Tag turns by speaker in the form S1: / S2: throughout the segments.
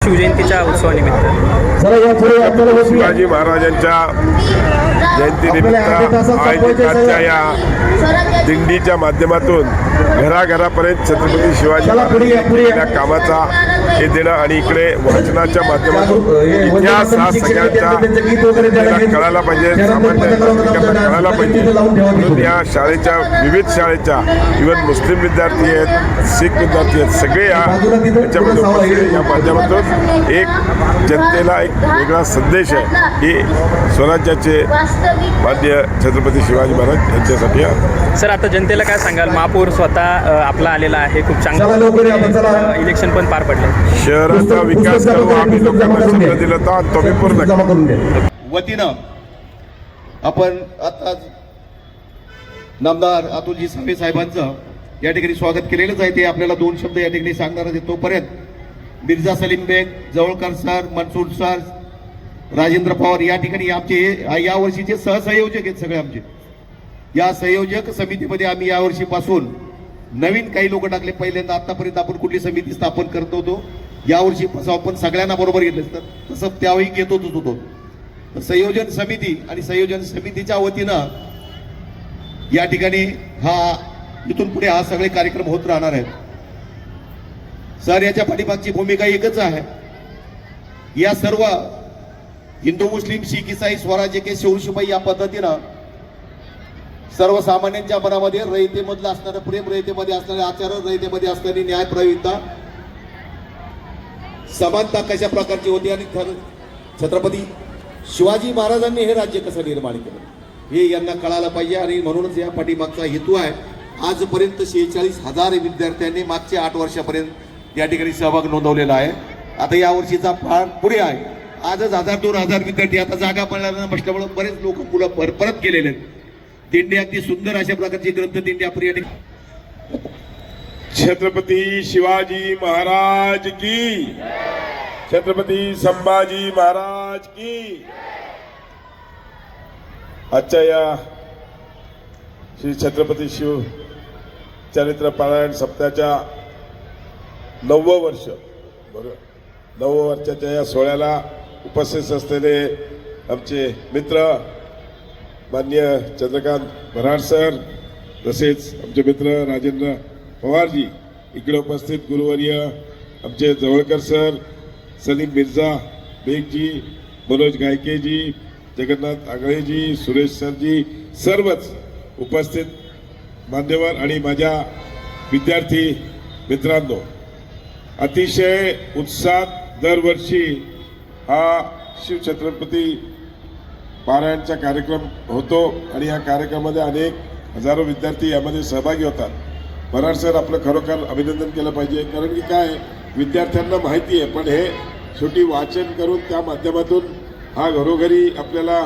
S1: शिवजयंतीच्या उत्सवानिमित्त
S2: शिवाजी महाराजांच्या जयंतीनिमित्त आयोजिताच्या या दिंडीच्या माध्यमातून घराघरापर्यंत छत्रपती शिवाजी महाराजांच्या कामाचा हे देणं आणि इकडे वाचनाच्या माध्यमातून इतिहास हा सगळ्यांचा कळायला पाहिजे, सामान्य नागरिकांना कळायला पाहिजे. म्हणून या शाळेच्या विविध शाळेच्या इव्हन मुस्लिम विद्यार्थी आहेत, शीख विद्यार्थी आहेत, सगळे याच्यामध्ये उपस्थित या माध्यमातून एक जनतेला एक वेगळा संदेश आहे की स्वराज्याचे मान्य छत्रपती शिवाजी महाराज यांच्यासाठी आहे.
S1: सर, आता जनतेला काय सांगाल? महापौर स्वतः आपला आलेला आहे, खूप चांगलं इलेक्शन पण पार पडले.
S2: शहराचा विकास करू आम्ही लोकांना शब्द दिलं तर तो मी पूर्ण
S3: वतीनं आपण आता नामदार अतुलजी सावे साहेबांचं या ठिकाणी स्वागत केलेलंच आहे. ते आपल्याला दोन शब्द या ठिकाणी सांगणार आहेत. तोपर्यंत मिर्झा सलीम बेग, जवळकर सर, मनसूर सर, राजेंद्र पवार या ठिकाणी आमचे या वर्षीचे सहसंयोजक आहेत. सगळे आमचे या संयोजक समितीमध्ये आम्ही यावर्षीपासून नवीन काही लोक टाकले. पहिल्यांदा आतापर्यंत आपण कुठली समिती स्थापन करत होतो, यावर्षीपासून आपण सगळ्यांना बरोबर घेतलं तर तसं त्यावेळी घेत होतो. संयोजन समिती आणि संयोजन समितीच्या वतीनं या ठिकाणी इथून पुढे हा सगळे कार्यक्रम होत राहणार आहेत. सर, याच्या पाठीमागची भूमिका एकच आहे. या सर्व हिंदू मुस्लिम शीख ईसाई स्वराज्य के शिवशिपाई या पद्धतीनं सर्वसामान्यांच्या मनामध्ये रयतेमधलं असणारं प्रेम, रयतेमध्ये असणारे आचार, रयतेमध्ये असणारी न्यायप्रविता, समानता कशा प्रकारची होती आणि छत्रपती शिवाजी महाराजांनी हे राज्य कसं निर्माण केलं हे यांना कळायला पाहिजे. आणि म्हणूनच या पाठीमागचा हेतू आहे. आजपर्यंत 46,000 विद्यार्थ्यांनी मागच्या 8 वर्षापर्यंत या ठिकाणी सहभाग नोंदवलेला आहे. आता या वर्षीचा फार पुढे आहे. आजच 1000-2000 विद्यार्थी, आता जागा पडल्यानं म्हटल्यामुळे बरेच लोक मुलं परत गेलेले आहेत. दिंडी अगदी सुंदर अशा प्रकारची ग्रंथ दिंडी आपली या ठिकाणी.
S2: छत्रपती शिवाजी महाराज की, छत्रपती संभाजी महाराज की. आजच्या या श्री छत्रपती शिव चरित्र पारायण सप्ताहाच्या 9वं वर्ष, बरोबर 9व्या वर्षाच्या या सोहळ्याला उपस्थित असलेले आमचे मित्र मान्य चंद्रकांत भराड सर, तसेच आमचे मित्र राजेंद्र पवारजी, इकडे उपस्थित गुरुवर्य आमचे जवळकर सर, सलीम मिर्झा बेगजी, मनोज गायकेजी, जगन्नाथ आगळेजी, सुरेश सरजी, सर्वच उपस्थित मान्यवर आणि माझ्या विद्यार्थी मित्रांनो, अतिशय उत्साहात दरवर्षी हा शिवछत्रपती पारायणचा कार्यक्रम होतो आणि या कार्यक्रमामध्ये अनेक हजारो विद्यार्थी यामध्ये सहभागी होतात. भराड सर, आपलं खरोखर अभिनंदन केलं पाहिजे. कारण की काय, विद्यार्थ्यांना माहिती आहे, पण हे शेवटी वाचन करून त्या माध्यमातून हा घरोघरी आपल्याला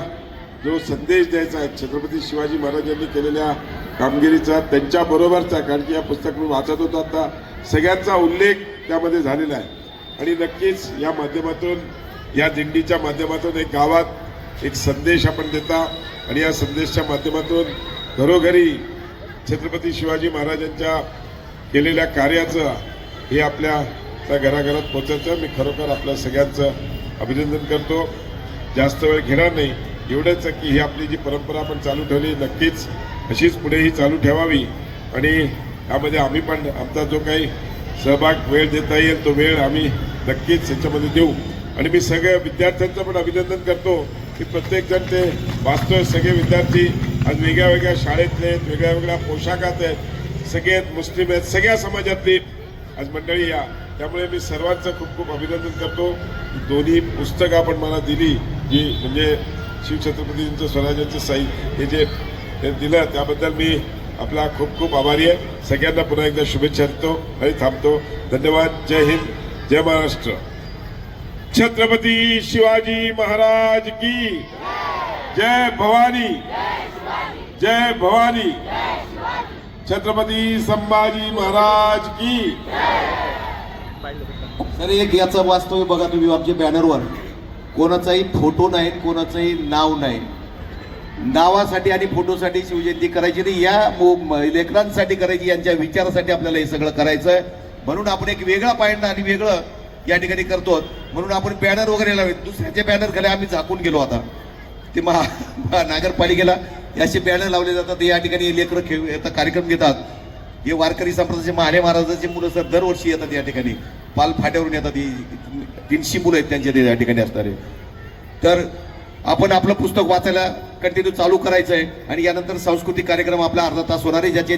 S2: जो संदेश द्यायचा आहे छत्रपती शिवाजी महाराजांनी केलेल्या कामगिरीचा, त्यांच्याबरोबरचा, कारण की या पुस्तक मी वाचत होतो आता, सगळ्यांचा उल्लेख त्यामध्ये झालेला आहे. आणि नक्कीच या माध्यमातून, या दिंडीच्या माध्यमातून एक गावात एक संदेश आपण देता आणि या संदेशाच्या माध्यमातून घरोघरी छत्रपती शिवाजी महाराजांच्या केलेल्या कार्याचं हे आपल्या त्या घराघरात पोचायचं. मी खरोखर आपल्या सगळ्यांचं अभिनंदन करतो. जास्त वेळ घेणार नाही, एवढंच की ही आपली जी परंपरा आपण चालू ठेवली नक्कीच अशीच पुढेही चालू ठेवावी आणि यामध्ये आम्ही पण आमचा जो काही सहभाग वेळ देता येईल तो वेळ आम्ही नक्कीच याच्यामध्ये देऊ. आणि मी सगळ्या विद्यार्थ्यांचं पण अभिनंदन करतो की प्रत्येकजण ते वाचतोय. सगळे विद्यार्थी आज वेगळ्या वेगळ्या शाळेतले आहेत, वेगळ्या वेगळ्या पोशाखात आहेत, सगळे मुस्लिम आहेत, सगळ्या समाजातली आज मंडळी या. त्यामुळे मी सर्वांचं खूप खूप अभिनंदन करतो. दोन्ही पुस्तकं आपण मला दिली, जी म्हणजे शिवछत्रपतींचं स्वराज्याचं साई हे जे दिलं त्याबद्दल मी आपला खूप खूप आभारी आहे. सगळ्यांना पुन्हा एकदा शुभेच्छा देतो आणि थांबतो. धन्यवाद. जय हिंद, जय महाराष्ट्र. छत्रपती शिवाजी महाराज की जय. भवानी, जय भवानी. छत्रपती संभाजी महाराज की.
S3: सर, एक याचं वास्तव बघा तुम्ही, आमच्या बॅनरवर कोणाचाही फोटो नाही, कोणाचंही नाव नाही. नावासाठी आणि फोटोसाठी शिवजयंती करायची नाही, या लेकरांसाठी करायची, यांच्या विचारासाठी आपल्याला हे सगळं करायचं आहे. म्हणून आपण एक वेगळा पायंडा आणि वेगळं या ठिकाणी करतो. म्हणून आपण बॅनर वगैरे लावले. दुसऱ्याचे बॅनर खाली आम्ही झाकून गेलो. आता ते नगरपालिकेला असे बॅनर लावले जातात. या ठिकाणी लेकरं खेळ येतात, कार्यक्रम घेतात. हे वारकरी संप्रदायाचे महाले महाराजांचे मुलं सर दरवर्षी येतात या ठिकाणी. पाल फाट्यावरून येतात. ही 300 मुलं आहेत त्यांच्या ते या ठिकाणी असणारे. तर आपण आपलं पुस्तक वाचायला कंटिन्यू चालू करायचं आहे आणि यानंतर सांस्कृतिक कार्यक्रम आपला अर्धा तास होणार आहे, ज्याचे